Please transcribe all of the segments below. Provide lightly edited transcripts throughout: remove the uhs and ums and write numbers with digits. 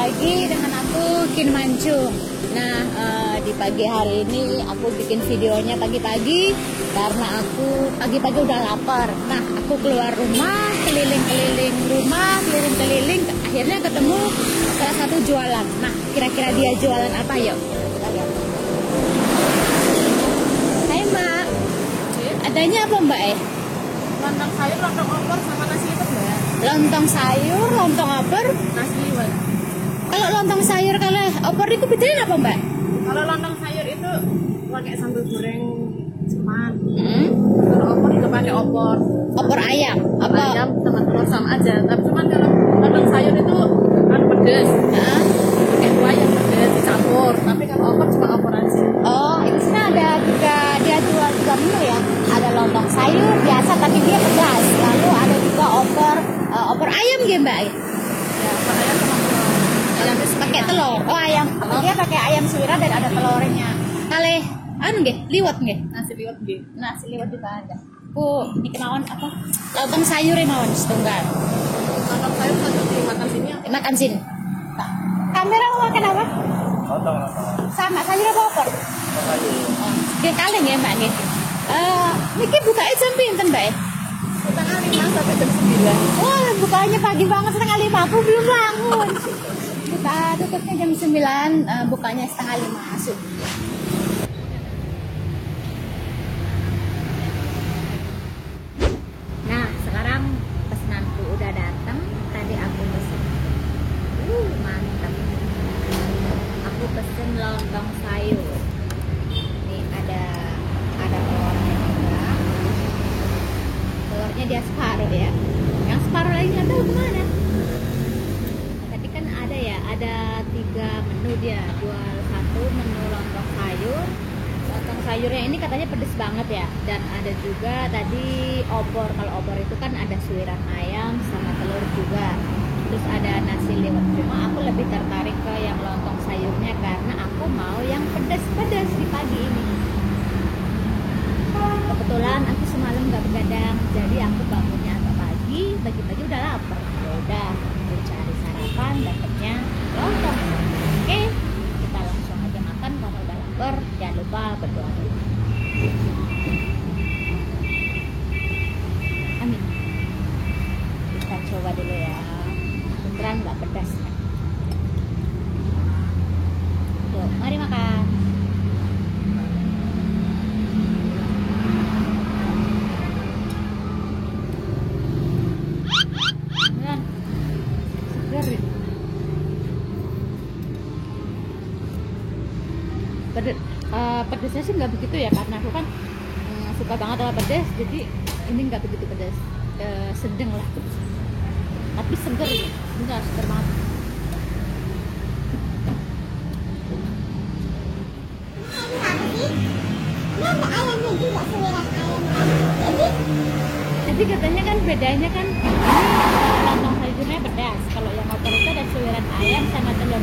lagi dengan aku Kin Mancung. Nah, di pagi hari ini aku bikin videonya pagi-pagi karena aku pagi-pagi udah lapar. Nah, aku keluar rumah, keliling-keliling rumah, keliling-keliling, akhirnya ketemu salah satu jualan. Nah, kira-kira dia jualan apa yuk? Kita lihat. Hai Mbak, adanya apa Mbak Lontong sayur, lontong opor, sama nasi liwet Mbak. Lontong sayur, lontong opor, Nasi liwet. kalau lontong sayur kalau opor itu bedanya apa Mbak? Kalau lontong sayur itu pakai sambal goreng ceman. Kalau opor juga pakai opor. Opor ayam apa? Ayam sama telur sama aja. Tapi cuman kalau lontong sayur itu pedes. Hah? Pakai kuah yang pedes dicampur. Tapi kalau opor cuma opor aja. Oh, ini sini ada juga, dia jual juga menu ya. Ada lontong sayur biasa tapi dia pedas. Lalu ada juga opor ayam gitu Mbak. Ya, opor ayam sama telur. Ayam Pakai telur. Oh ayam, dia pakai ayam suwira dan ada telurnya. Kale, anu nggih, liwet nggih. Nasi liwet gitu. Nasi liwet juga ada. Ini kemauan apa? Lontong sayur mawon setunggal. Lontong sayur satu dimakan sini. Makan sini. Kamera mau makan apa? Lontong. Sama sayur apa opor? Oke, kaleng ya Mbak nggih. Niki bukanya jam pinten Mbak? Setengah 5 sampai jam 9. Wah, bukanya pagi banget setengah 5. Aku belum bangun. Kita tutupnya jam 9, bukanya setengah 5 masuk. Nah, sekarang pesananku udah datang. Tadi aku pesen. Mantap. Aku pesen lontong sayur. Nih ada telurnya juga. Telurnya dia separuh ya. Yang separuh lagi nggak tahu kemana. Tadi kan ada ya, ada 3 menu dia. Jual 1 menu lontong sayur. Lontong sayurnya ini katanya pedes banget ya. Dan ada juga tadi opor. Kalau opor itu kan ada suiran ayam sama telur juga. Terus ada nasi liwet. Cuma aku lebih tertarik ke yang lontong sayurnya karena aku mau yang pedas-pedas di pagi ini. Kebetulan aku semalam nggak begadang, jadi aku bangunnya agak pagi-pagi udah lapar. Ya udah, aku cari sarapan, dapetnya lontong. Oke, kita langsung aja makan karena udah lapar. Jangan lupa berdoa dulu. Amin. Kita coba dulu ya. Beneran nggak pedas kan? Yuk, mari makan. Pedesnya sih nggak begitu ya karena aku kan suka banget sama pedas, jadi ini nggak begitu pedas, sedang lah, tapi seger, enggak seger banget. Jadi katanya kan bedanya kan ini lontong sayurnya pedas, kalau yang opor itu ada suiran ayam sama telur.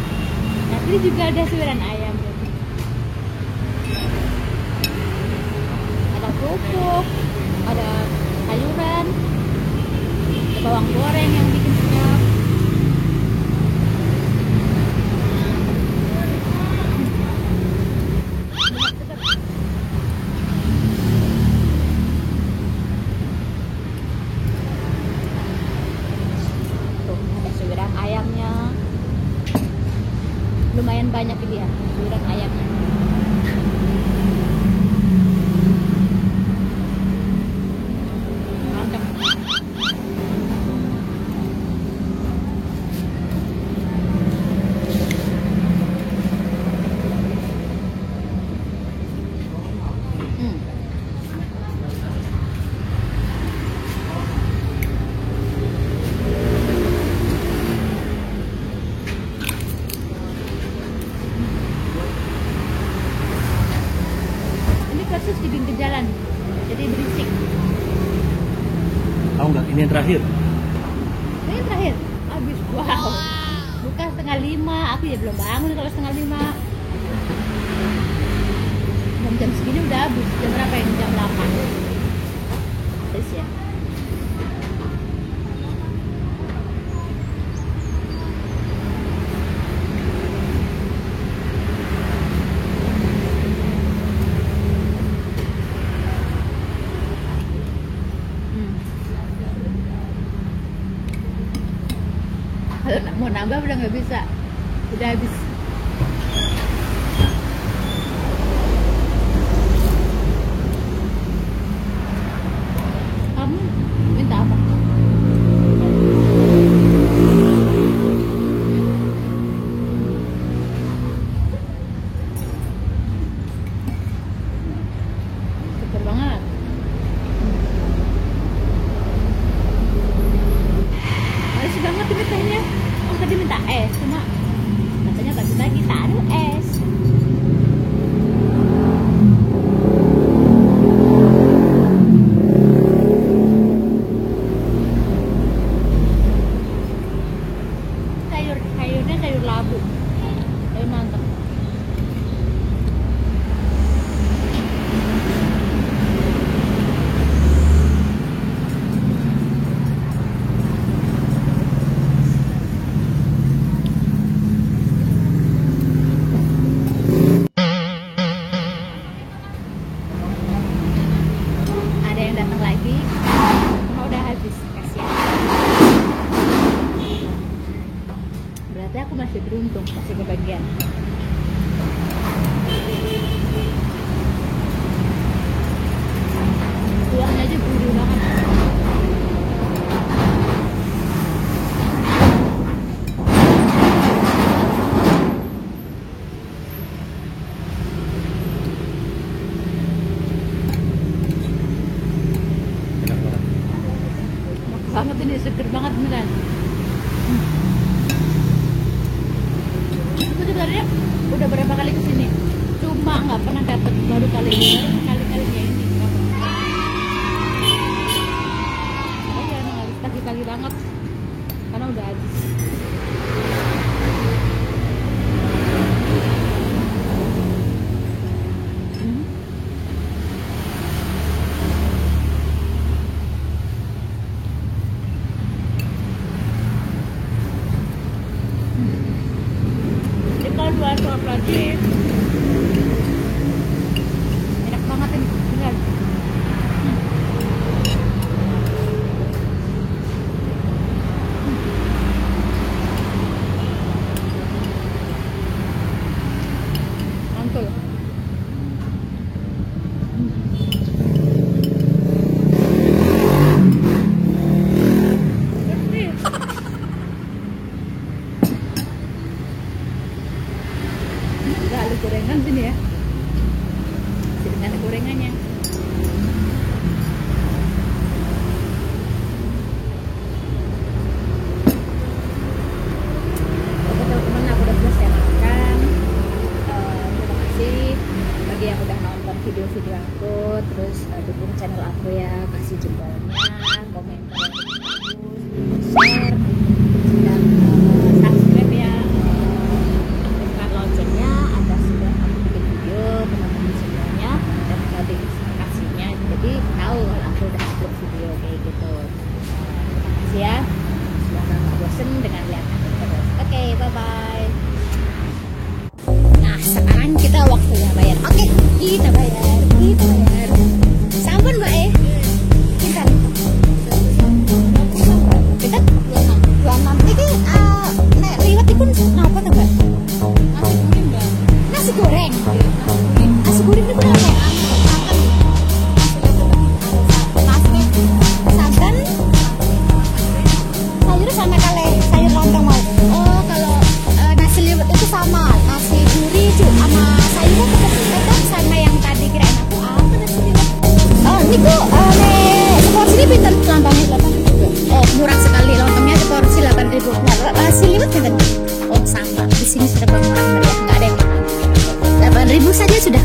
Nah ini juga ada suiran ayam. Ada kerupuk, ada sayuran, ada bawang goreng yang bikin sedap. Tuh, ada suiran ayamnya. Lumayan banyak ini ya, suiran ayamnya. Persis di pinggir jalan, jadi berisik. Tahu nggak ini yang terakhir? Ini yang terakhir, habis. Wow. Bukan setengah 5, aku ya belum bangun kalau setengah 5. Jam segini udah habis. Jam berapa ini? Jam 8. Habis ya. Mau nambah udah nggak bisa, udah habis. Kamu minta apa? Seger banget. Males banget ini tehnya. Oh tadi minta es, cuma katanya tadi lagi taruh es. Sayurnya sayur labu, sayur mantap. Ada yang datang lagi, cuma udah habis, kasihan. Berarti aku masih beruntung, masih kebagian. Uangnya aja gurih banget. Enak banget ini, seger banget beneran. Aku sebenarnya udah berapa kali kesini, cuma nggak pernah dapet, baru kali ini, kali-kalinya ini dapet. Oh ya, emang harus pagi-pagi banget karena udah habis. Dua suap lagi. Enak banget ini, beneran. Mantul. Udah ada gorengan sini ya, sini ada gorengannya. Oke teman-teman, aku udah selesai makan. Terima kasih bagi yang udah nonton video-video aku, terus dukung channel aku ya, kasih jempolnya, komentar yang bagus, share, dan subscribe ya. Loncengnya ada sudah aku bikin video teman-teman semuanya, dan ada notifikasinya, jadi tahu kalau aku udah upload video kayak gitu. Terima kasih ya, semoga nggak bosen dengan lihat aku terus. Oke, bye bye. Nah sekarang kita waktunya bayar. Oke, kita bayar, sampun mbak kita dua enam ini nek liwat itu kenapa tuh mbak? Nasi goreng itu berapa? Santan, sayur sama kali sayur lontong mau. Oh kalau nasi liwet itu sama nasi gurih sama sayurnya tetap sama yang tadi kirain aku apa nasi liwet. Oh ini kok seporsi ini pinter lontongnya 8.000. Oh murah sekali lontongnya seporsi 8.000. Nasi liwet pinter. Oh sama di sini sudah murah meriah, nggak ada yang mahal. 8.000 saja sudah